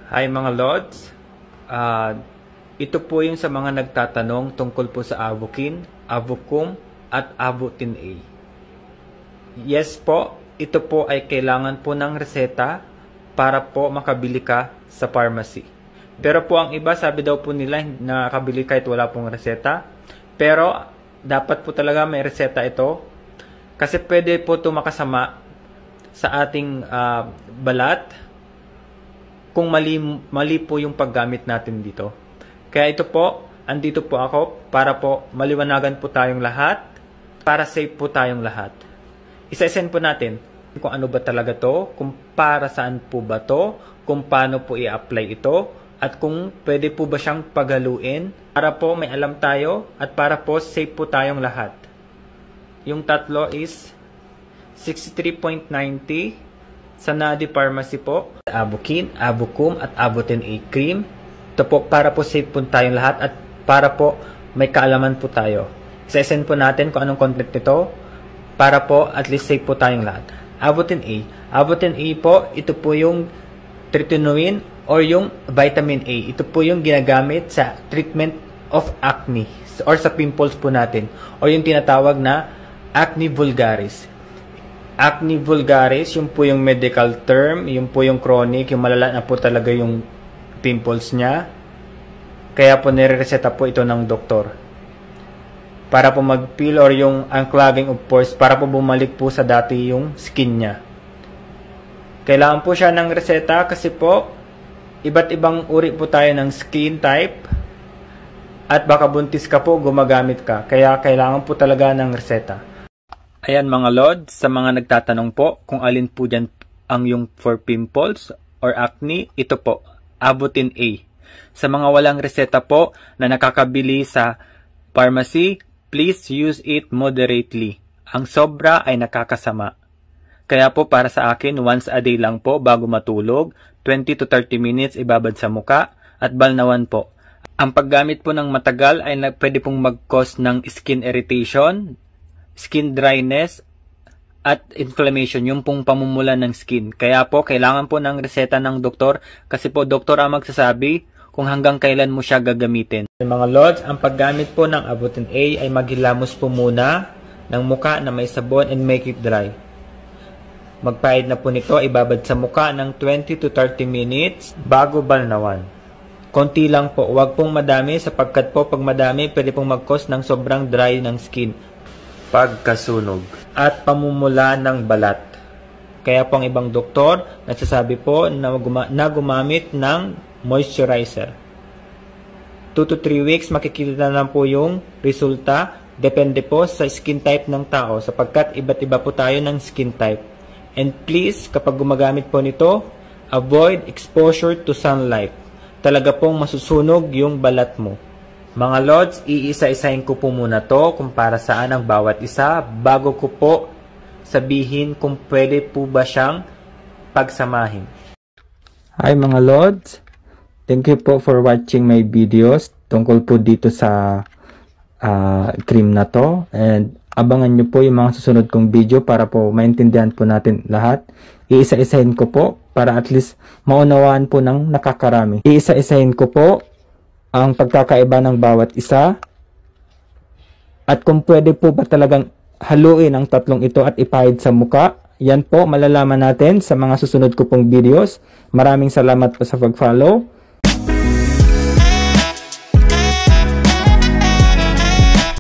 Hi mga Lods, ito po yung sa mga nagtatanong tungkol po sa Avokin, Avokum at Avotin A. Yes po, ito po ay kailangan po ng reseta para po makabili ka sa pharmacy. Pero po ang iba, sabi daw po nila nakabili kahit wala pong reseta. Pero dapat po talaga may reseta ito kasi pwede po ito makasama sa ating balat kung mali po yung paggamit natin dito. Kaya ito po, andito po ako para po maliwanagan po tayong lahat, para safe po tayong lahat. Isa-send po natin kung ano ba talaga to, kung para saan po ba to, kung paano po i-apply ito, at kung pwede po ba siyang paghaluin para po may alam tayo at para po safe po tayong lahat. Yung tatlo is 63.90 sa Nadi Pharmacy po. Avokin, Avokum at Avotin A cream. Ito po para po safe po tayong lahat at para po may kaalaman po tayo. Isa-send po natin kung anong content nito para po at least safe po tayong lahat. Avotin A. Avotin A po, ito po yung tretinoin or yung vitamin A. Ito po yung ginagamit sa treatment of acne or sa pimples po natin or yung tinatawag na acne vulgaris. Acne vulgaris, yung po yung medical term, yung po yung chronic, yung malala na po talaga yung pimples niya. Kaya po nire-reseta po ito ng doktor. Para po mag-peel or yung unclogging of pores, para po bumalik po sa dati yung skin niya. Kailangan po siya ng reseta kasi po, iba't ibang uri po tayo ng skin type. At baka buntis ka po, gumagamit ka. Kaya kailangan po talaga ng reseta. Ayan mga Lods, sa mga nagtatanong po kung alin po dyan ang yung for pimples or acne, ito po, Avotin A. Sa mga walang reseta po na nakakabili sa pharmacy, please use it moderately. Ang sobra ay nakakasama. Kaya po para sa akin, once a day lang po bago matulog, 20 to 30 minutes ibabad sa muka at balnawan po. Ang paggamit po ng matagal ay pwede pong mag-cause ng skin irritation, skin dryness, at inflammation, yung pong pamumula ng skin. Kaya po, kailangan po ng reseta ng doktor kasi po, doktor ang magsasabi kung hanggang kailan mo siya gagamitin. Mga Lods, ang paggamit po ng Avotin A ay maghilamos po muna ng muka na may sabon and make it dry. Magpahid na po nito, ibabad sa muka ng 20 to 30 minutes bago balnawan. Konti lang po, huwag pong madami sapagkat po pag madami, pwede pong mag-cause ng sobrang dry ng skin, pagkasunog at pamumula ng balat. Kaya po ang ibang doktor nagsasabi po na gumamit ng moisturizer. 2 to 3 weeks makikita na po yung resulta. Depende po sa skin type ng tao sapagkat iba't iba po tayo ng skin type. And please, kapag gumagamit po nito, avoid exposure to sunlight. Talaga pong masusunog yung balat mo. Mga Lods, iisa-isahin ko po muna to kung para saan ang bawat isa bago ko po sabihin kung pwede po ba siyang pagsamahin. Hi mga Lods, thank you po for watching my videos tungkol po dito sa cream na to. And abangan nyo po yung mga susunod kong video para po maintindihan po natin lahat. Iisa-isahin ko po para at least maunawaan po ng nakakarami. Iisa-isahin ko po ang pagkakaiba ng bawat isa at kung pwede po ba talagang haluin ang tatlong ito at ipahid sa muka. Yan po malalaman natin sa mga susunod ko pong videos. Maraming salamat po sa pag-follow.